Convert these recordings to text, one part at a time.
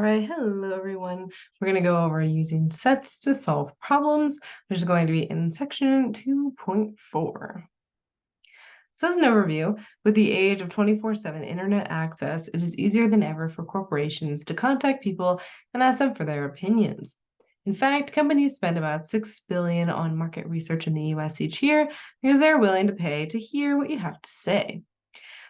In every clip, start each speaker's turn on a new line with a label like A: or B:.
A: right, hello everyone. We're going to go over using sets to solve problems, which is going to be in section 2.4. So as an overview, with the age of 24/7 internet access, it is easier than ever for corporations to contact people and ask them for their opinions. In fact, companies spend about $6 billion on market research in the US each year because they're willing to pay to hear what you have to say.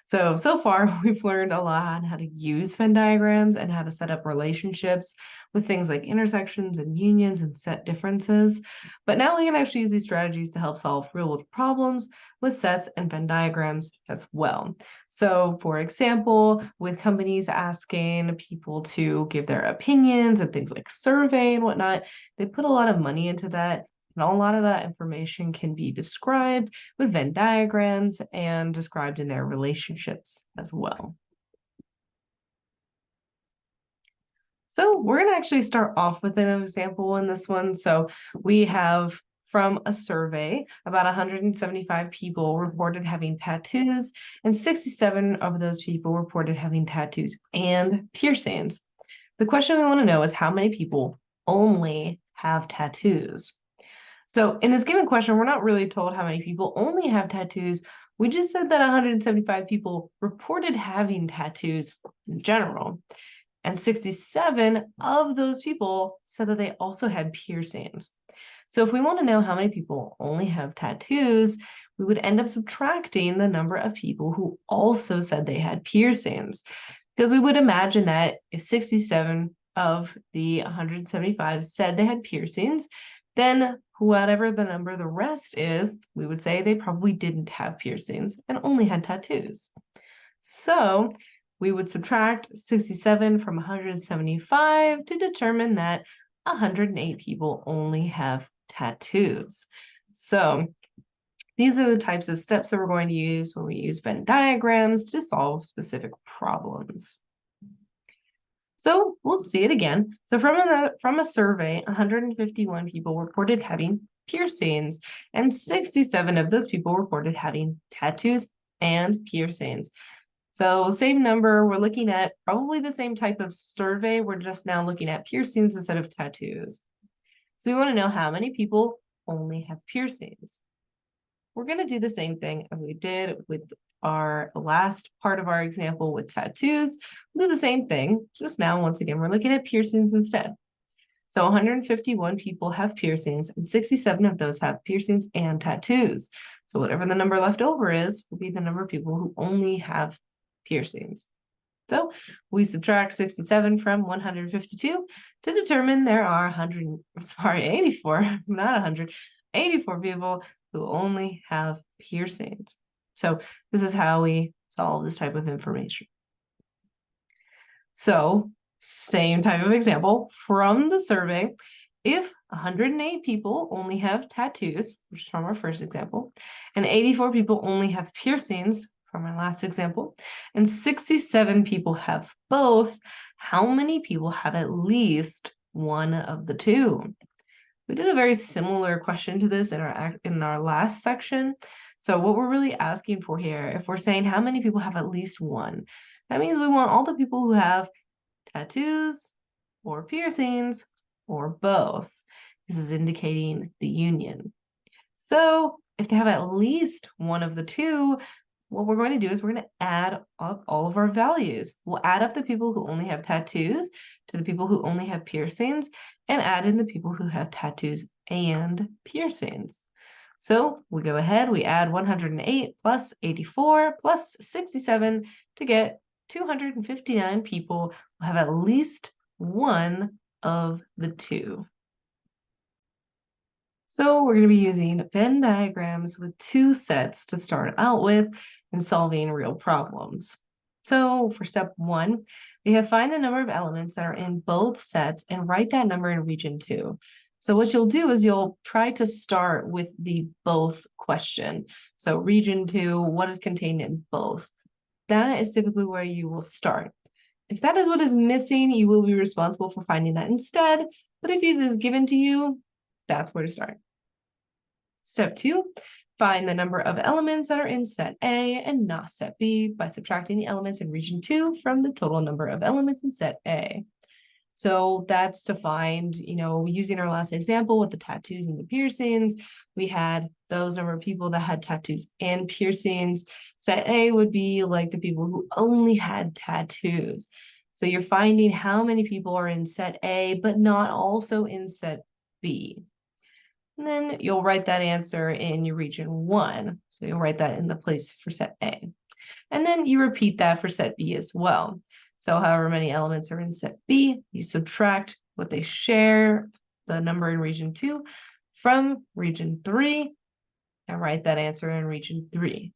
A: So far, we've learned a lot on how to use Venn diagrams and how to set up relationships with things like intersections and unions and set differences. But now we can actually use these strategies to help solve real world problems with sets and Venn diagrams as well. So, for example, with companies asking people to give their opinions and things like survey and whatnot, they put a lot of money into that. And a lot of that information can be described with Venn diagrams and described in their relationships as well. So we're going to actually start off with an example in this one. So we have from a survey, about 175 people reported having tattoos, and 67 of those people reported having tattoos and piercings. The question we want to know is how many people only have tattoos? So in this given question, we're not really told how many people only have tattoos. We just said that 175 people reported having tattoos in general. And 67 of those people said that they also had piercings. So if we want to know how many people only have tattoos, we would end up subtracting the number of people who also said they had piercings. Because we would imagine that if 67 of the 175 said they had piercings, then whatever the number the rest is, we would say they probably didn't have piercings and only had tattoos. So we would subtract 67 from 175 to determine that 108 people only have tattoos. So these are the types of steps that we're going to use when we use Venn diagrams to solve specific problems. So we'll see it again. So from a survey, 151 people reported having piercings, and 67 of those people reported having tattoos and piercings. So same number, we're looking at probably the same type of survey. We're just now looking at piercings instead of tattoos. So we want to know how many people only have piercings. We're going to do the same thing as we did with our last part of our example with tattoos. We'll do the same thing, just now, once again, we're looking at piercings instead. So 151 people have piercings, and 67 of those have piercings and tattoos. So whatever the number left over is, will be the number of people who only have piercings. So we subtract 67 from 152 to determine there are 84, not 100, 84 people who only have piercings. So this is how we solve this type of information. So same type of example from the survey. If 108 people only have tattoos, which is from our first example, and 84 people only have piercings, from our last example, and 67 people have both, how many people have at least one of the two? We did a very similar question to this in our last section. So what we're really asking for here, if we're saying how many people have at least one, that means we want all the people who have tattoos or piercings or both. This is indicating the union. So if they have at least one of the two, what we're going to do is we're going to add up all of our values. We'll add up the people who only have tattoos to the people who only have piercings and add in the people who have tattoos and piercings. So we go ahead, we add 108 plus 84 plus 67 to get 259 people who have at least one of the two. So we're going to be using Venn diagrams with two sets to start out with in solving real problems. So for step one, we have find the number of elements that are in both sets and write that number in region 2. So what you'll do is you'll try to start with the both question. So region 2, what is contained in both? That is typically where you will start. If that is what is missing, you will be responsible for finding that instead. But if it is given to you, that's where to start. Step 2, find the number of elements that are in set A and not set B by subtracting the elements in region 2 from the total number of elements in set A. So that's to find, using our last example with the tattoos and the piercings, we had those number of people that had tattoos and piercings. Set A would be like the people who only had tattoos. So you're finding how many people are in set A, but not also in set B. And then you'll write that answer in your region 1. So you'll write that in the place for set A. And then you repeat that for set B as well. So however many elements are in set B, you subtract what they share, the number in region 2, from region 3, and write that answer in region 3.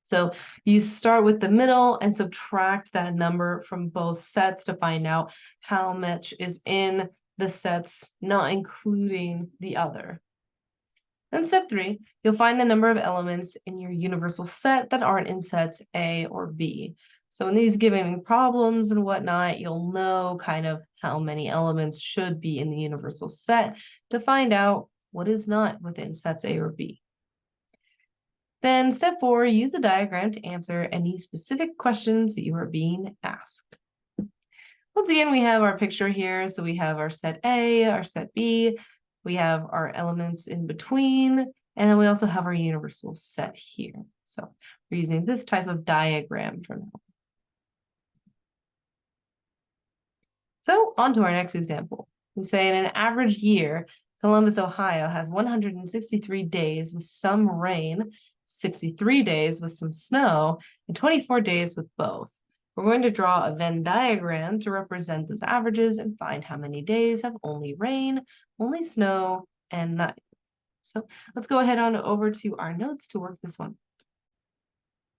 A: So you start with the middle and subtract that number from both sets to find out how much is in the sets, not including the other. Then step 3, you'll find the number of elements in your universal set that aren't in sets A or B. So in these given problems and whatnot, you'll know kind of how many elements should be in the universal set to find out what is not within sets A or B. Then step 4, use the diagram to answer any specific questions that you are being asked. Once again, we have our picture here. So we have our set A, our set B, we have our elements in between, and then we also have our universal set here. So we're using this type of diagram for now. So on to our next example. We say in an average year, Columbus, Ohio has 163 days with some rain, 63 days with some snow, and 24 days with both. We're going to draw a Venn diagram to represent those averages and find how many days have only rain, only snow, and night. So let's go ahead on over to our notes to work this one.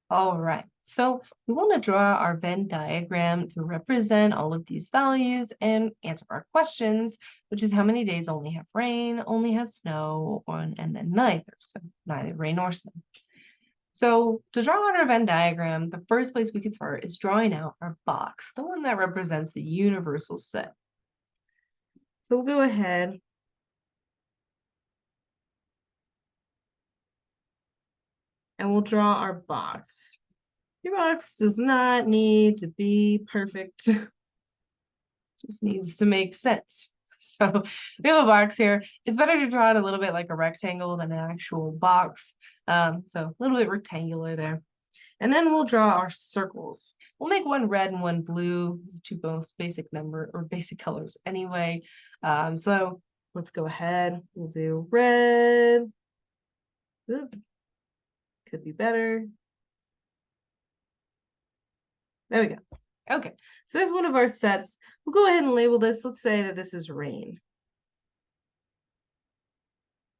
A: All right, so we want to draw our Venn diagram to represent all of these values and answer our questions, which is how many days only have rain, only have snow, and then neither, so neither rain nor snow. So to draw out our Venn diagram, the first place we could start is drawing out our box, the one that represents the universal set. So we'll go ahead and we'll draw our box. Your box does not need to be perfect. Just needs to make sense. So we have a box here. It's better to draw it a little bit like a rectangle than an actual box. So a little bit rectangular there. And then we'll draw our circles. We'll make one red and one blue. These are two most basic basic colors anyway. So let's go ahead. We'll do red. Oop. Could be better. There we go. Okay, so there's one of our sets. We'll go ahead and label this. Let's say that this is rain.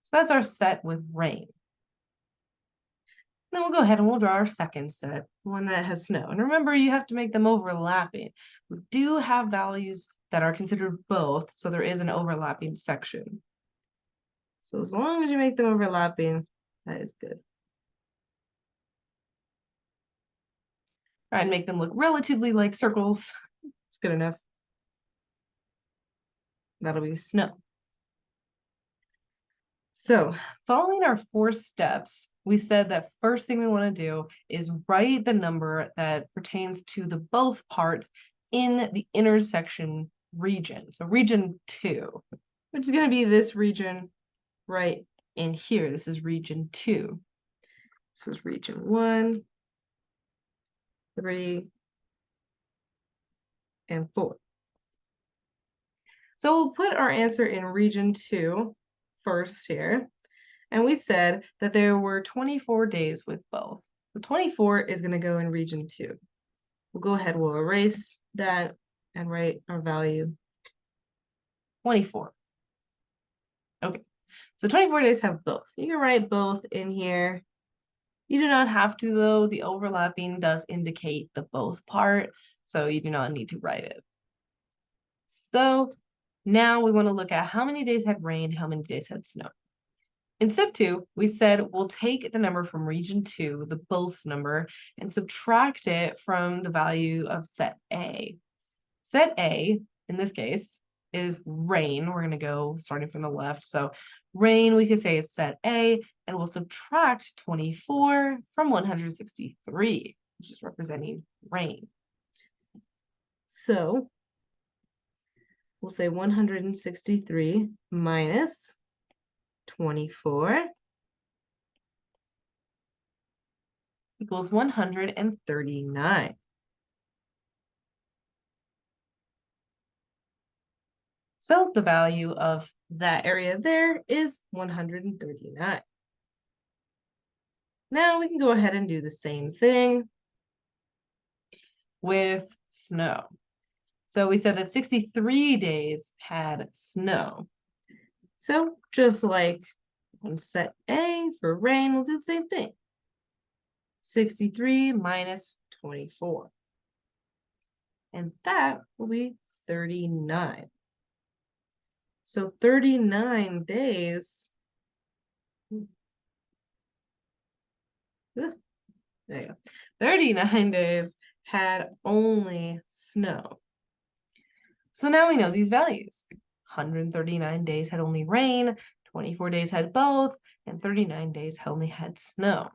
A: So that's our set with rain. Then we'll go ahead and we'll draw our second set, one that has snow. And remember, you have to make them overlapping. We do have values that are considered both, so there is an overlapping section. So as long as you make them overlapping, that is good. Try and make them look relatively like circles. It's good enough. That'll be snow. So following our 4 steps, we said that first thing we want to do is write the number that pertains to the both part in the intersection region. So region 2, which is going to be this region right in here. This is region 2. This is region 1, 3, and 4. So we'll put our answer in region 2 first here. And we said that there were 24 days with both. So 24 is going to go in region 2. We'll go ahead, we'll erase that and write our value 24. Okay, so 24 days have both. You can write both in here. You do not have to though. The overlapping does indicate the both part, so you do not need to write it. So now we want to look at how many days had rain, how many days had snow. In step 2, we said we'll take the number from region 2, the both number, and subtract it from the value of set A. Set A, in this case, is rain. We're going to go starting from the left. So rain, we could say, is set A, and we'll subtract 24 from 163, which is representing rain. So we'll say 163 minus 24 equals 139. So the value of that area there is 139. Now we can go ahead and do the same thing with snow. So we said that 63 days had snow. So just like on set A for rain, we'll do the same thing. 63 minus 24. And that will be 39. So 39 days. There you go. 39 days had only snow. So now we know these values. 139 days had only rain, 24 days had both, and 39 days only had snow.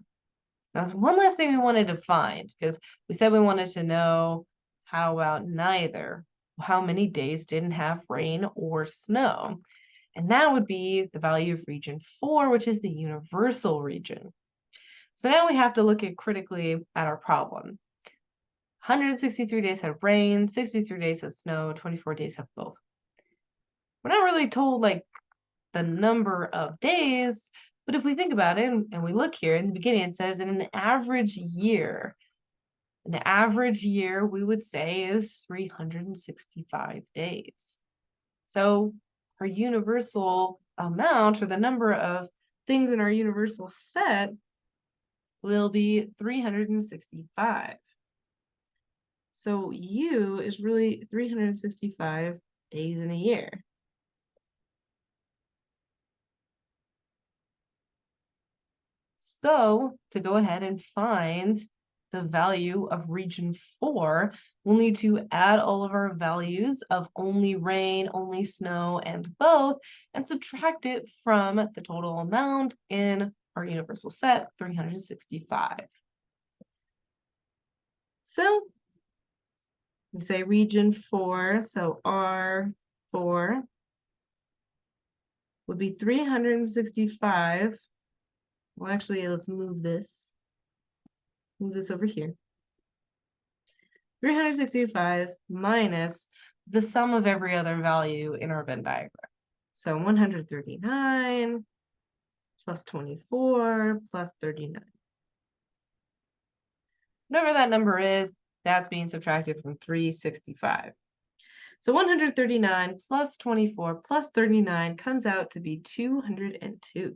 A: Now, there's one last thing we wanted to find, because we said we wanted to know how about neither, how many days didn't have rain or snow. And that would be the value of region 4, which is the universal region. So now we have to look critically at our problem. 163 days had rain, 63 days had snow, 24 days have both. We're not really told like the number of days, but if we think about it and we look here in the beginning, it says in an average year we would say is 365 days. So our universal amount, or the number of things in our universal set, will be 365. So U is really 365 days in a year. So to go ahead and find the value of region 4, we'll need to add all of our values of only rain, only snow, and both, and subtract it from the total amount in our universal set, 365. So we say region 4, so R4 would be 365. Well, actually, let's move this. Move this over here. 365 minus the sum of every other value in our Venn diagram. So 139 plus 24 plus 39. Whatever that number is, that's being subtracted from 365. So 139 plus 24 plus 39 comes out to be 202.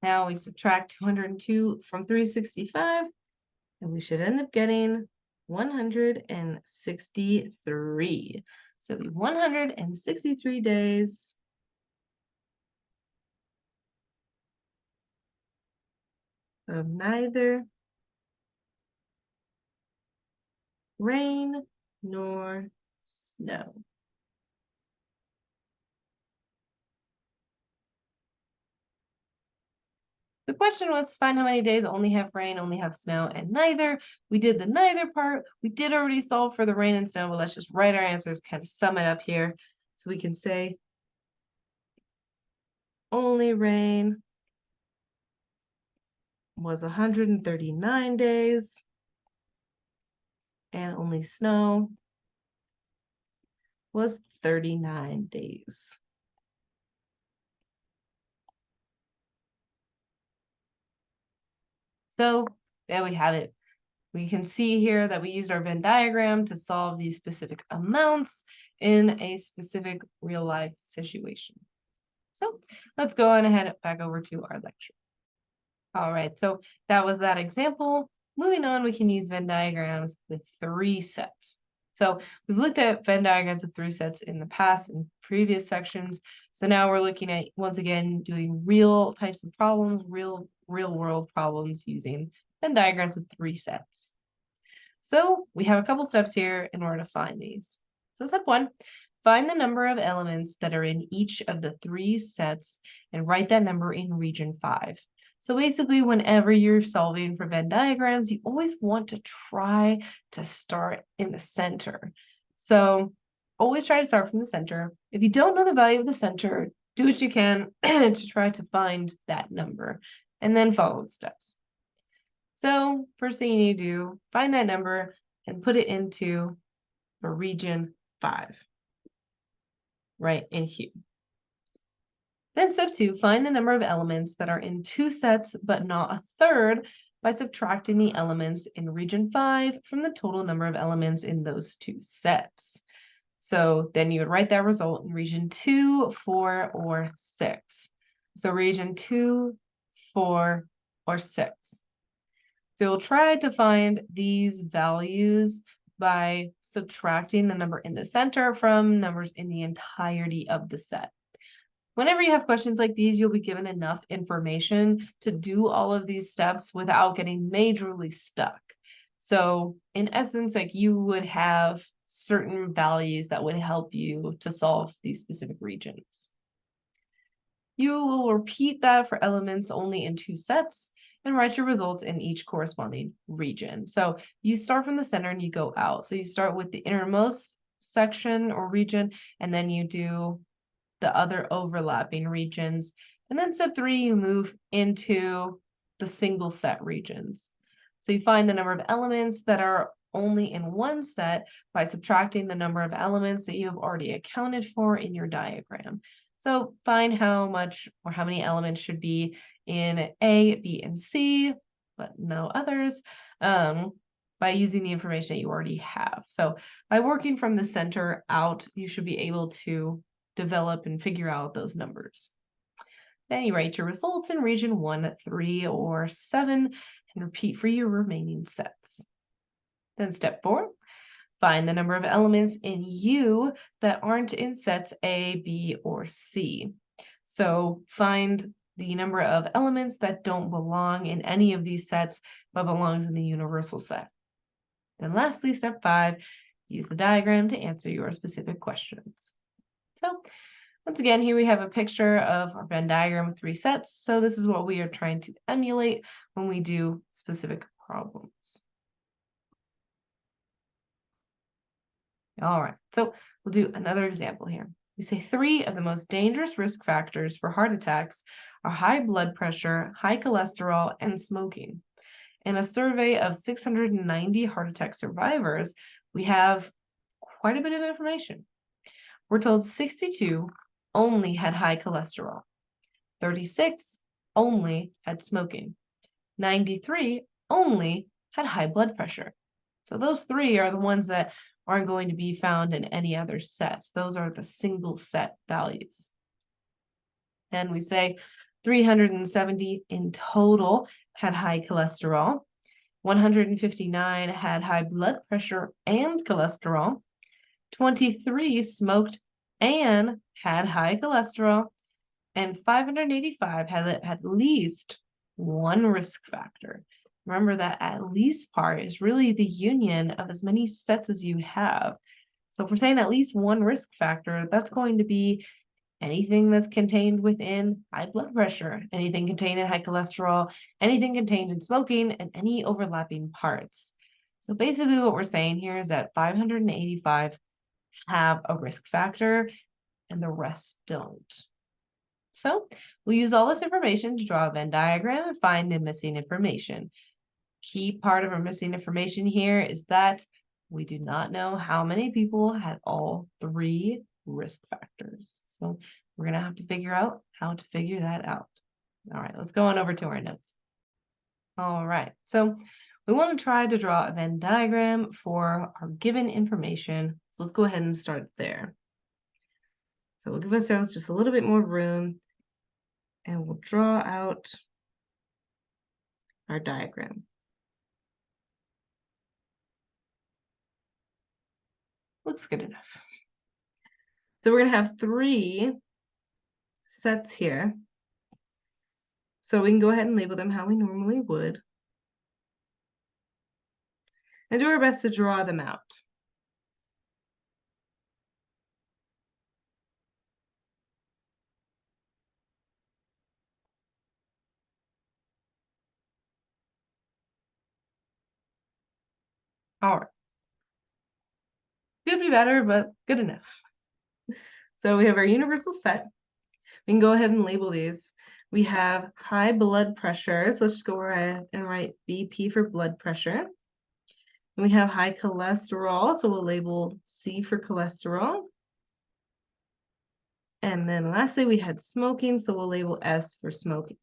A: Now we subtract 202 from 365, and we should end up getting 163. So 163 days of neither rain nor snow. The question was to find how many days only have rain, only have snow, and neither. We did the neither part. We did already solve for the rain and snow, but let's just write our answers, kind of sum it up here. So we can say only rain was 139 days, and only snow was 39 days. So there we have it. We can see here that we used our Venn diagram to solve these specific amounts in a specific real life situation. So let's go on ahead back over to our lecture. All right, so that was that example. Moving on, we can use Venn diagrams with 3 sets. So we've looked at Venn diagrams with 3 sets in the past in previous sections. So now we're looking at, once again, doing real types of problems, real world problems using Venn diagrams with 3 sets. So we have a couple steps here in order to find these. So step 1, find the number of elements that are in each of the 3 sets and write that number in region 5. So basically, whenever you're solving for Venn diagrams, you always want to try to start in the center. So always try to start from the center. If you don't know the value of the center, do what you can to try to find that number and then follow the steps. So first thing you need to do, find that number and put it into the region 5, right in here. Then step 2, find the number of elements that are in 2 sets but not a third by subtracting the elements in region 5 from the total number of elements in those 2 sets. So then you would write that result in region 2, 4, or 6. So region 2, 4, or 6. So you'll try to find these values by subtracting the number in the center from numbers in the entirety of the set. Whenever you have questions like these, you'll be given enough information to do all of these steps without getting majorly stuck. So in essence, like you would have certain values that would help you to solve these specific regions. You will repeat that for elements only in 2 sets and write your results in each corresponding region. So you start from the center and you go out. So you start with the innermost section or region, and then you do the other overlapping regions. And then step 3, you move into the single set regions. So you find the number of elements that are only in one set by subtracting the number of elements that you have already accounted for in your diagram. So find how much or how many elements should be in A, B, and C, but no others, by using the information that you already have. So by working from the center out, you should be able to develop and figure out those numbers. Then you write your results in region 1, 3, or 7 and repeat for your remaining sets. Then step 4, find the number of elements in U that aren't in sets A, B, or C. So find the number of elements that don't belong in any of these sets but belongs in the universal set. Then lastly, step 5, use the diagram to answer your specific questions. So once again, here we have a picture of our Venn diagram with 3 sets. So this is what we are trying to emulate when we do specific problems. All right, so we'll do another example here. We say 3 of the most dangerous risk factors for heart attacks are high blood pressure, high cholesterol, and smoking. In a survey of 690 heart attack survivors, we have quite a bit of information. We're told 62 only had high cholesterol, 36 only had smoking, 93 only had high blood pressure. So those 3 are the ones that aren't going to be found in any other sets. Those are the single set values. And we say 370 in total had high cholesterol, 159 had high blood pressure and cholesterol, 23 smoked and had high cholesterol, and 585 had at least one risk factor. Remember that at least part is really the union of as many sets as you have. So if we're saying at least one risk factor, that's going to be anything that's contained within high blood pressure, anything contained in high cholesterol, anything contained in smoking, and any overlapping parts. So basically what we're saying here is that 585 have a risk factor and the rest don't. So we'll use all this information to draw a Venn diagram and find the missing information. Key part of our missing information here is that we do not know how many people had all 3 risk factors. So we're going to have to figure out how to figure that out. All right, let's go on over to our notes. All right, so we want to try to draw a Venn diagram for our given information. So let's go ahead and start there. So we'll give ourselves just a little bit more room and we'll draw out our diagram. Looks good enough. So we're going to have 3 sets here. So we can go ahead and label them how we normally would. And do our best to draw them out. All right. Could be better, but good enough. So we have our universal set. We can go ahead and label these. We have high blood pressure. So let's just go ahead and write BP for blood pressure. And we have high cholesterol. So we'll label C for cholesterol. And then lastly, we had smoking. So we'll label S for smoking.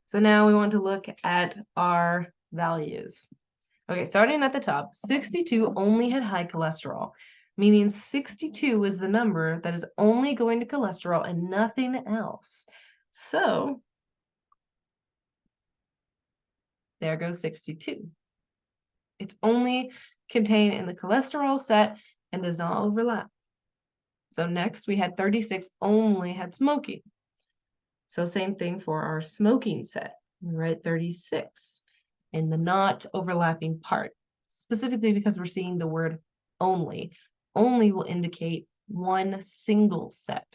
A: So now we want to look at our values. Okay, starting at the top, 62 only had high cholesterol, meaning 62 is the number that is only going to cholesterol and nothing else. So there goes 62. It's only contained in the cholesterol set and does not overlap. So next we had 36 only had smoking. So same thing for our smoking set. We write 36 in the not overlapping part, specifically because we're seeing the word only. Only will indicate one single set.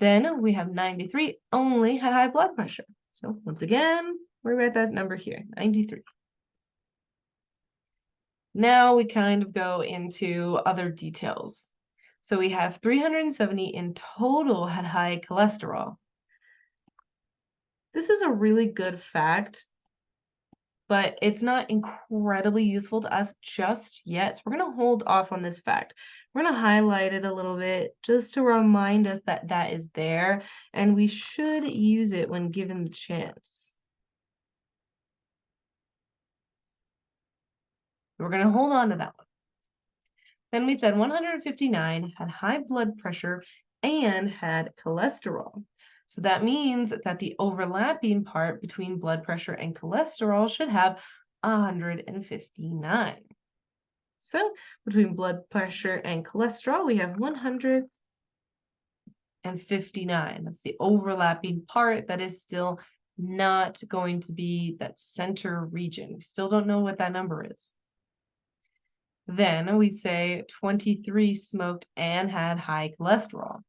A: Then we have 93 only had high blood pressure. So once again, we write that number here, 93. Now we kind of go into other details. So we have 370 in total had high cholesterol. This is a really good fact, but it's not incredibly useful to us just yet. So we're going to hold off on this fact. We're going to highlight it a little bit just to remind us that that is there, and we should use it when given the chance. We're going to hold on to that one. Then we said 159 had high blood pressure and had cholesterol. So that means that the overlapping part between blood pressure and cholesterol should have 159. So between blood pressure and cholesterol, we have 159. That's the overlapping part that is still not going to be that center region. We still don't know what that number is. Then we say 23 smoked and had high cholesterol.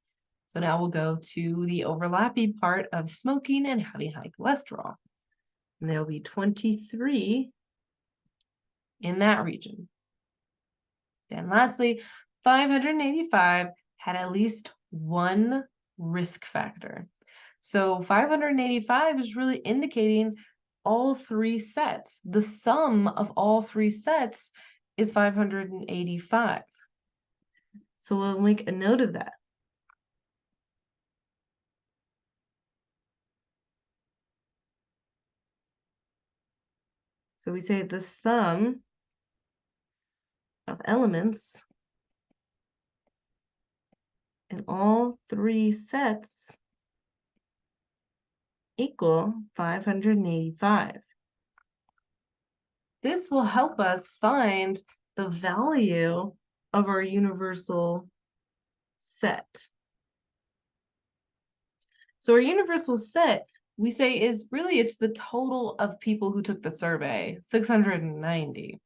A: So now we'll go to the overlapping part of smoking and having high cholesterol. And there'll be 23 in that region. Then lastly, 585 had at least one risk factor. So 585 is really indicating all three sets. The sum of all three sets is 585. So we'll make a note of that. So we say the sum of elements in all three sets equal 585. This will help us find the value of our universal set. So our universal set, we say, is really, it's the total of people who took the survey, 690.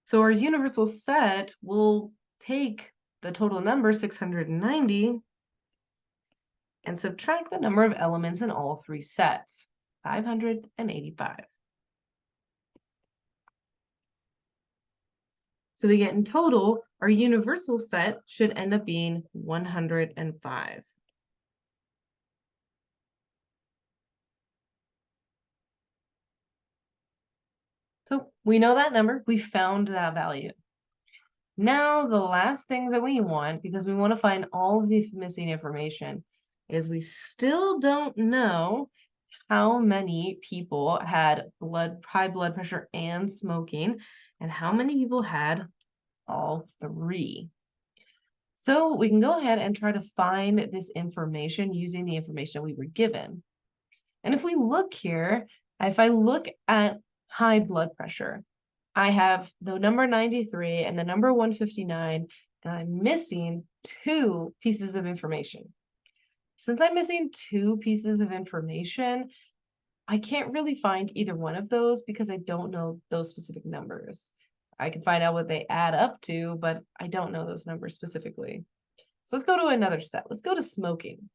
A: So our universal set will take the total number, 690, and subtract the number of elements in all three sets, 585. So we get in total, our universal set should end up being 105. So we know that number, we found that value. Now the last thing that we want, because we want to find all of the missing information, is we still don't know how many people had high blood pressure and smoking, and how many people had all three. So we can go ahead and try to find this information using the information we were given. And if we look here, if I look at high blood pressure, I have the number 93 and the number 159, and I'm missing two pieces of information. Since I'm missing two pieces of information, I can't really find either one of those because I don't know those specific numbers. I can find out what they add up to, but I don't know those numbers specifically. So let's go to another set. Let's go to smoking.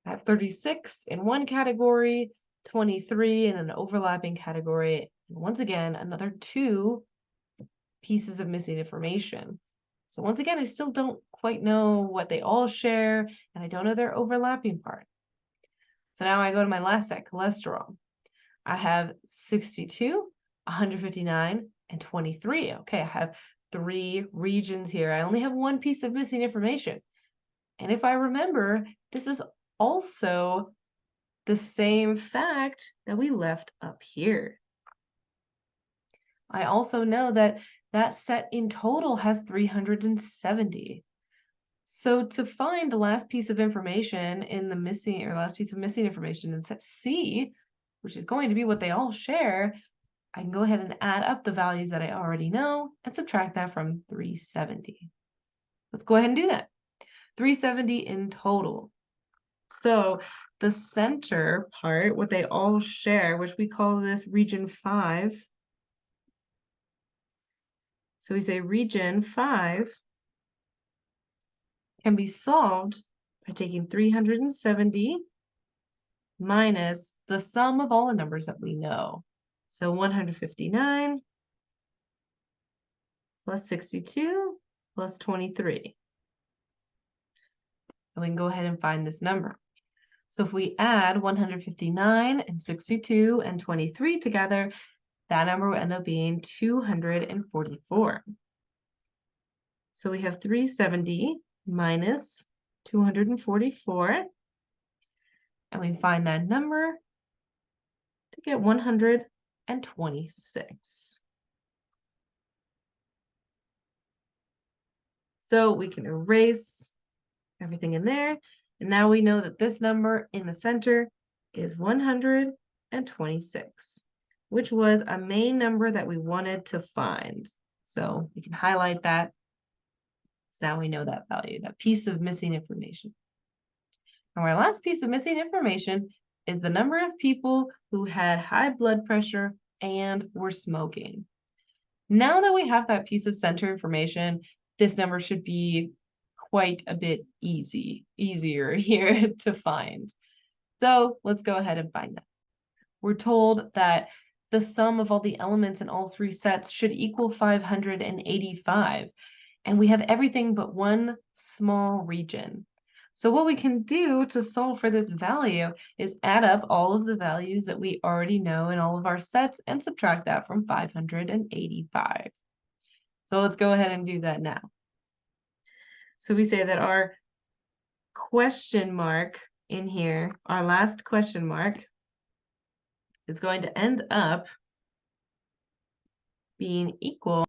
A: I have 36 in one category 23 in an overlapping category. And once again, another 2 pieces of missing information. So once again, I still don't quite know what they all share, and I don't know their overlapping part. So now I go to my last set, cholesterol. I have 62, 159, and 23. Okay, I have 3 regions here. I only have 1 piece of missing information. And if I remember, this is also the same fact that we left up here. I also know that that set in total has 370. So to find the last piece of information in the missing, or last piece of missing information in set C, which is going to be what they all share, I can go ahead and add up the values that I already know and subtract that from 370. Let's go ahead and do that. 370 in total. So the center part, what they all share, which we call this region 5. So we say region 5 can be solved by taking 370 minus the sum of all the numbers that we know. So 159 plus 62 plus 23. And we can go ahead and find this number. So if we add 159 and 62 and 23 together, that number will end up being 244. So we have 370 minus 244, and we find that number to get 126. So we can erase everything in there, and now we know that this number in the center is 126, which was a main number that we wanted to find. So we can highlight that. So now we know that value, that piece of missing information. And our last piece of missing information is the number of people who had high blood pressure and were smoking. Now that we have that piece of center information, this number should be quite a bit easier here to find. So let's go ahead and find that. We're told that the sum of all the elements in all 3 sets should equal 585. And we have everything but one small region. So what we can do to solve for this value is add up all of the values that we already know in all of our sets and subtract that from 585. So let's go ahead and do that now. So we say that our question mark in here, our last question mark, is going to end up being equal.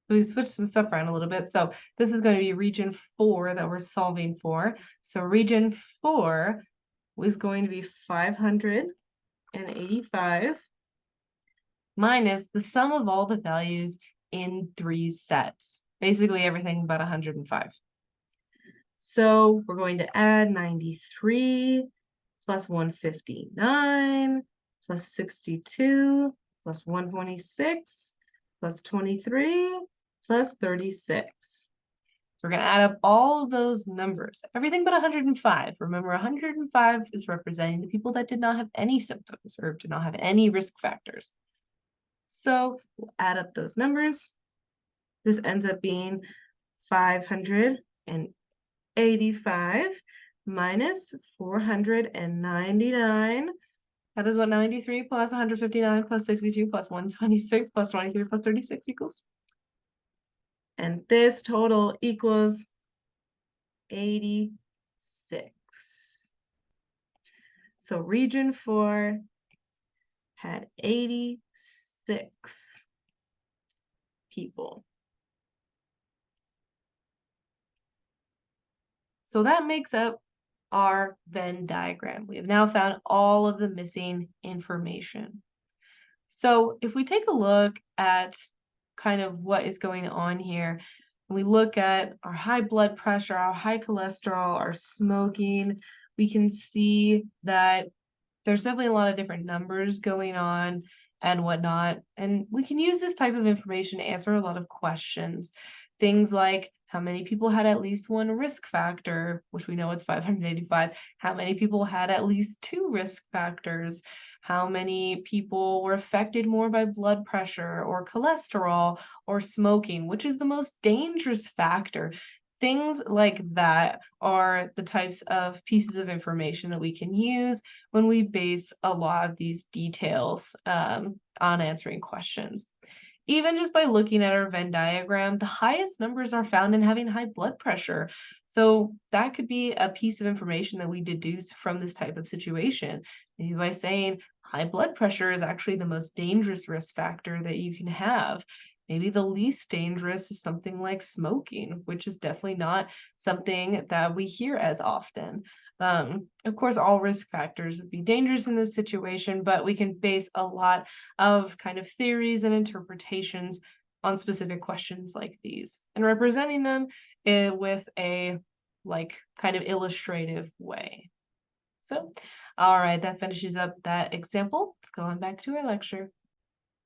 A: We switched some stuff around a little bit. So this is going to be region 4 that we're solving for. So region 4 was going to be 585 minus the sum of all the values in 3 sets. Basically everything but 105. So we're going to add 93 plus 159 plus 62 plus 126 plus 23 plus 36. So we're going to add up all of those numbers, everything but 105. Remember, 105 is representing the people that did not have any symptoms or did not have any risk factors. So we'll add up those numbers. This ends up being 585 minus 499. That is what 93 plus 159 plus 62 plus 126 plus 23 plus 36 equals. And this total equals 86. So region 4 had 86 people. So that makes up our Venn diagram. We have now found all of the missing information. So if we take a look at kind of what is going on here, we look at our high blood pressure, our high cholesterol, our smoking, we can see that there's definitely a lot of different numbers going on and whatnot. And we can use this type of information to answer a lot of questions. Things like, How many people had at least one risk factor, which we know it's 585? How many people had at least two risk factors? How many people were affected more by blood pressure or cholesterol or smoking, which is the most dangerous factor? Things like that are the types of pieces of information that we can use when we base a lot of these details on answering questions. Even just by looking at our Venn diagram, the highest numbers are found in having high blood pressure. So that could be a piece of information that we deduce from this type of situation. Maybe by saying high blood pressure is actually the most dangerous risk factor that you can have. Maybe the least dangerous is something like smoking, which is definitely not something that we hear as often. Of course, all risk factors would be dangerous in this situation, but we can base a lot of kind of theories and interpretations on specific questions like these and representing them with a like kind of illustrative way. So, all right, that finishes up that example. Let's go on back to our lecture.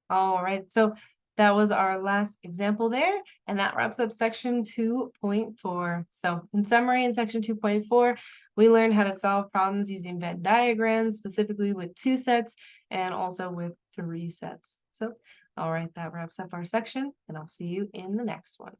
A: All right, so that was our last example there, and that wraps up section 2.4. So in summary, in section 2.4, we learned how to solve problems using Venn diagrams, specifically with 2 sets and also with 3 sets. So, all right, that wraps up our section, and I'll see you in the next one.